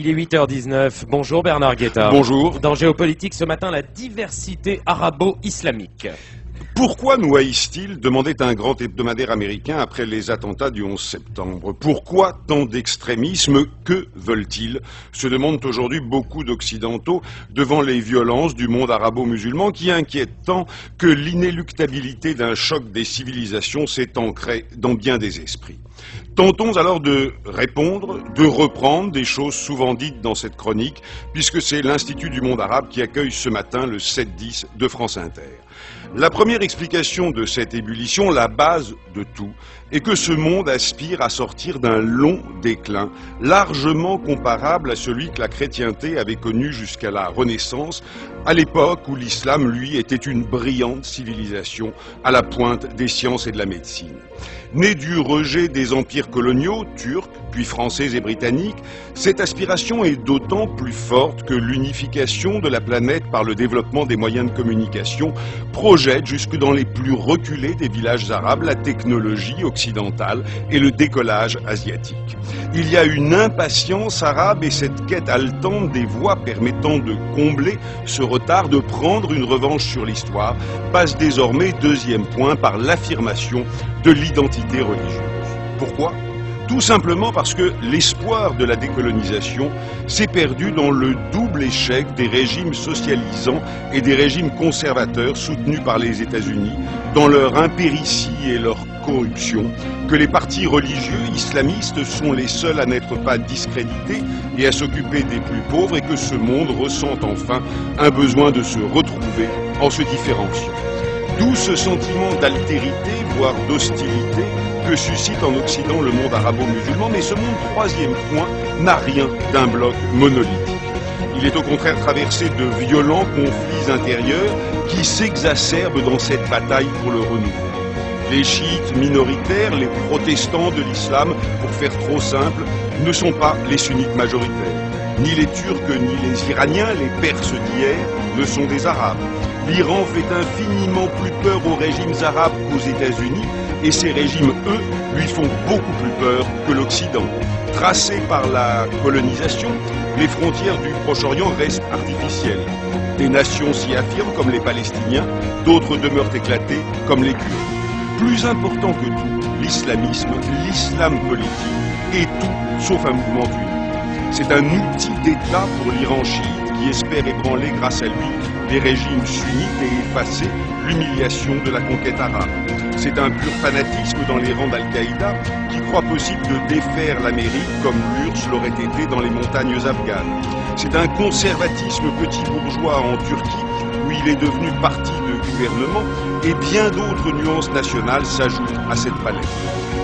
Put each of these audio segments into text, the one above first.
Il est 8h19. Bonjour Bernard Guetta. Bonjour. Dans Géopolitique ce matin, la diversité arabo-islamique. Pourquoi nous haïssent-ils demandait un grand hebdomadaire américain après les attentats du 11 septembre. Pourquoi tant d'extrémisme? Que veulent-ils? Se demandent aujourd'hui beaucoup d'Occidentaux devant les violences du monde arabo-musulman qui inquiètent tant que l'inéluctabilité d'un choc des civilisations s'est ancrée dans bien des esprits. Tentons alors de répondre, de reprendre des choses souvent dites dans cette chronique, puisque c'est l'Institut du monde arabe qui accueille ce matin le 7-10 de France Inter. La première explication de cette ébullition, la base de tout, est que ce monde aspire à sortir d'un long déclin, largement comparable à celui que la chrétienté avait connu jusqu'à la Renaissance, à l'époque où l'islam, lui, était une brillante civilisation à la pointe des sciences et de la médecine. Né du rejet des empires coloniaux, turcs, puis français et britanniques, cette aspiration est d'autant plus forte que l'unification de la planète par le développement des moyens de communication projette jusque dans les plus reculés des villages arabes la technologie occidentale et le décollage asiatique. Il y a une impatience arabe et cette quête haletante des voies permettant de combler ce retard, de prendre une revanche sur l'histoire, passe désormais, deuxième point, par l'affirmation de l'identité religieuse. Pourquoi ? Tout simplement parce que l'espoir de la décolonisation s'est perdu dans le double échec des régimes socialisants et des régimes conservateurs soutenus par les États-Unis dans leur impéritie et leur corruption, que les partis religieux islamistes sont les seuls à n'être pas discrédités et à s'occuper des plus pauvres et que ce monde ressent enfin un besoin de se retrouver en se différenciant. D'où ce sentiment d'altérité, voire d'hostilité, que suscite en Occident le monde arabo-musulman, mais ce monde, troisième point, n'a rien d'un bloc monolithique. Il est au contraire traversé de violents conflits intérieurs qui s'exacerbent dans cette bataille pour le renouveau. Les chiites minoritaires, les protestants de l'islam, pour faire trop simple, ne sont pas les sunnites majoritaires. Ni les Turcs, ni les Iraniens, les Perses d'hier, ne sont des Arabes. L'Iran fait infiniment plus peur aux régimes arabes qu'aux États-Unis, et ces régimes, eux, lui font beaucoup plus peur que l'Occident. Tracées par la colonisation, les frontières du Proche-Orient restent artificielles. Des nations s'y affirment comme les Palestiniens, d'autres demeurent éclatées comme les Kurdes. Plus important que tout, l'islamisme, l'islam politique, est tout sauf un mouvement unique. C'est un outil d'État pour l'Iran chiite qui espère ébranler grâce à lui les régimes sunnites et effacer l'humiliation de la conquête arabe. C'est un pur fanatisme dans les rangs d'Al-Qaïda qui croit possible de défaire l'Amérique comme l'URSS l'aurait été dans les montagnes afghanes. C'est un conservatisme petit bourgeois en Turquie où il est devenu parti de gouvernement et bien d'autres nuances nationales s'ajoutent à cette palette.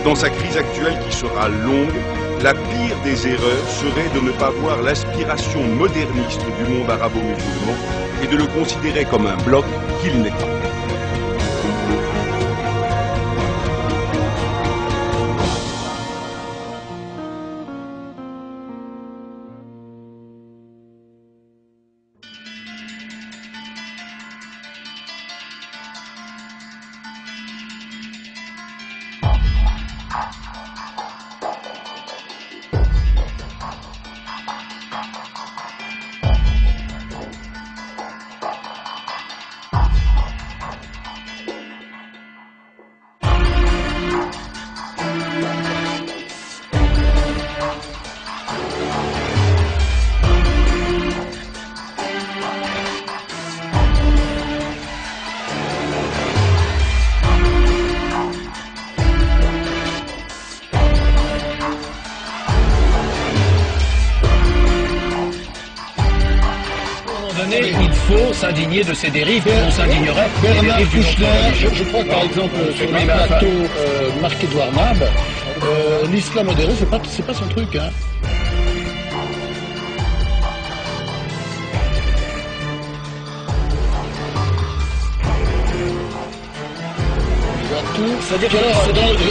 Dans sa crise actuelle qui sera longue, la pire des erreurs serait de ne pas voir l'aspiration moderniste du monde arabo-musulman et de le considérer comme un bloc qu'il n'est pas. Il faut s'indigner de ces dérives, on s'indignerait des Bernard dérives du Kouchner, je prends par exemple sur un plateau Marc-Édouard Nab, l'islam modéré, c'est pas son truc, hein. C'est-à-dire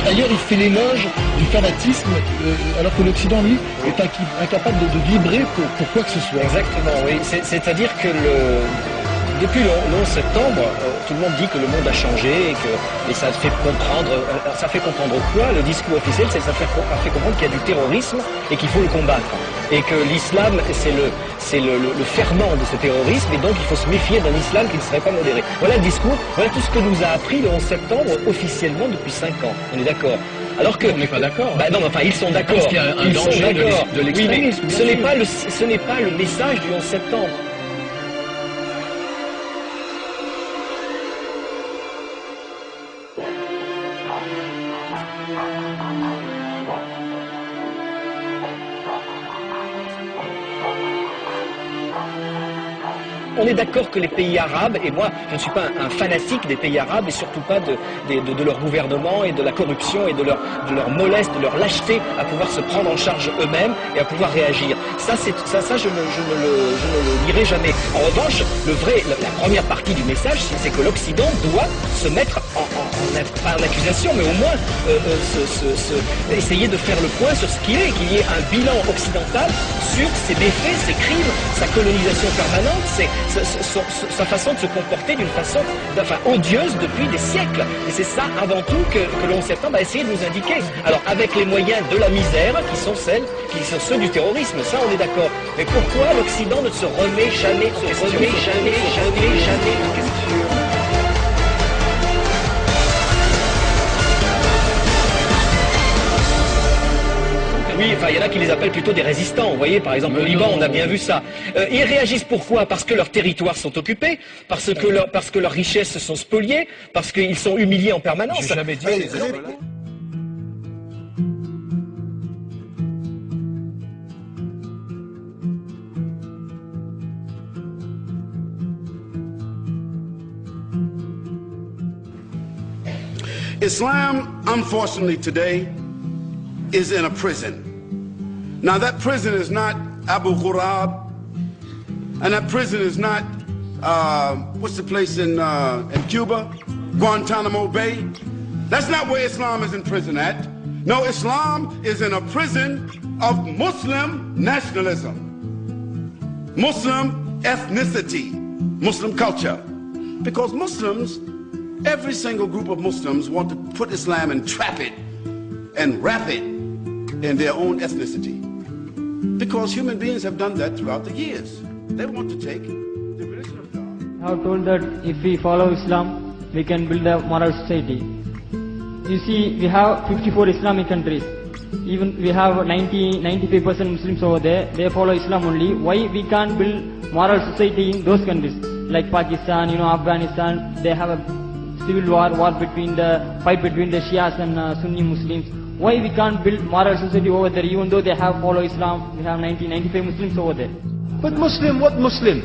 ailleurs il fait l'éloge du fanatisme, alors que l'Occident, lui, est incapable de vibrer pour quoi que ce soit. Exactement, oui. C'est-à-dire que depuis le 11 septembre, tout le monde dit que le monde a changé et ça fait comprendre quoi? Le discours officiel, c'est que ça fait comprendre qu'il y a du terrorisme et qu'il faut le combattre. Et que l'islam, c'est le ferment de ce terrorisme, et donc il faut se méfier d'un islam qui ne serait pas modéré. Voilà le discours, voilà tout ce que nous a appris le 11 septembre officiellement depuis 5 ans. On est d'accord? Alors que... On n'est pas d'accord. Bah non, mais enfin, ils sont d'accord. Parce qu'il y a un danger de l'extrémisme. Oui, mais ce n'est pas le message du 11 septembre. On est d'accord que les pays arabes, et moi je ne suis pas un fanatique des pays arabes et surtout pas de leur gouvernement et de la corruption et de leur mollesse, de leur lâcheté à pouvoir se prendre en charge eux-mêmes et à pouvoir réagir. Ça je ne le dirai jamais. En revanche, la première partie du message, c'est que l'Occident doit se mettre pas en accusation, mais au moins essayer de faire le point sur ce qu'il est, qu'il y ait un bilan occidental sur ses méfaits, ses crimes, sa colonisation permanente, sa façon de se comporter d'une façon odieuse depuis des siècles. Et c'est ça avant tout que le 11 septembre a essayé de nous indiquer. Alors avec les moyens de la misère qui sont ceux du terrorisme, ça on est d'accord. Mais pourquoi l'Occident ne se remet jamais en question? Oui, enfin, il y en a qui les appellent plutôt des résistants. Vous voyez, par exemple, au Liban, on a bien vu ça. Ils réagissent pourquoi? Parce que leurs territoires sont occupés, parce que leurs richesses sont spoliées, parce qu'ils sont humiliés en permanence. J'ai jamais dit ces exemples-là. Islam, unfortunately today, is in a prison. Now that prison is not Abu Ghurab, and that prison is not, what's the place in Cuba? Guantanamo Bay. That's not where Islam is in prison at. No, Islam is in a prison of Muslim nationalism, Muslim ethnicity, Muslim culture. Because Muslims, every single group of Muslims want to put Islam and trap it and wrap it in their own ethnicity. Because human beings have done that throughout the years. They want to take the religion of God. I have told that if we follow Islam, we can build a moral society. You see, we have 54 Islamic countries. Even we have 95% Muslims over there. They follow Islam only. Why we can't build moral society in those countries? Like Pakistan, Afghanistan, they have a civil war fight between the Shias and Sunni Muslims. Why we can't build moral society over there, even though they have follow Islam? We have 95 Muslims over there. But Muslim, what Muslim?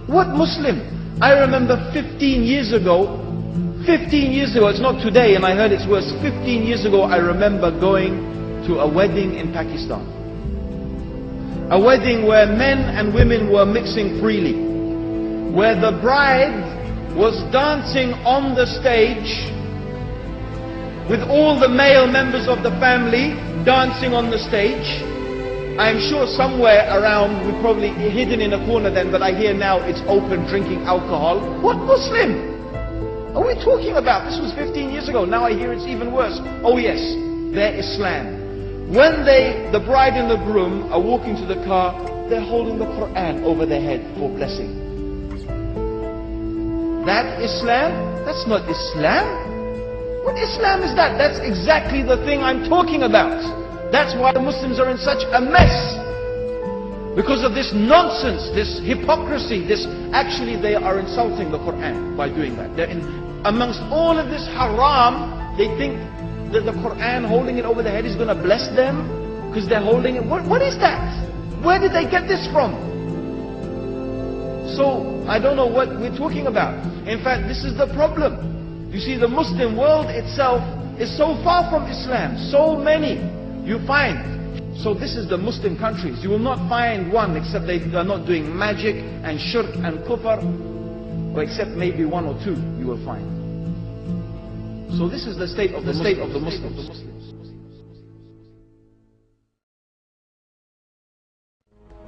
What Muslim? I remember 15 years ago, it's not today and I heard it's worse, 15 years ago I remember going to a wedding in Pakistan. A wedding where men and women were mixing freely, where the bride was dancing on the stage with all the male members of the family dancing on the stage. I'm sure somewhere around, we're probably hidden in a corner then, but I hear now it's open drinking alcohol. What Muslim are we talking about? This was 15 years ago. Now I hear it's even worse. Oh yes, their Islam. When the bride and the groom are walking to the car, they're holding the Quran over their head for blessing. That Islam? That's not Islam. What Islam is that? That's exactly the thing I'm talking about. That's why the Muslims are in such a mess. Because of this nonsense, this hypocrisy, actually they are insulting the Quran by doing that. Amongst all of this haram, they think that the Quran, holding it over their head, is going to bless them because they're holding it. What is that? Where did they get this from? So, I don't know what we're talking about. In fact, this is the problem. You see, the Muslim world itself is so far from Islam. So many you find. So this is the Muslim countries. You will not find one except they are not doing magic and shirk and kufr, or except maybe one or two you will find. So this is the state of the Muslims.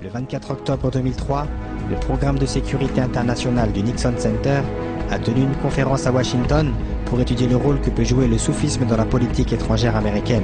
Le 24 octobre 2003, le programme de sécurité internationale du Nixon Center a tenu une conférence à Washington pour étudier le rôle que peut jouer le soufisme dans la politique étrangère américaine.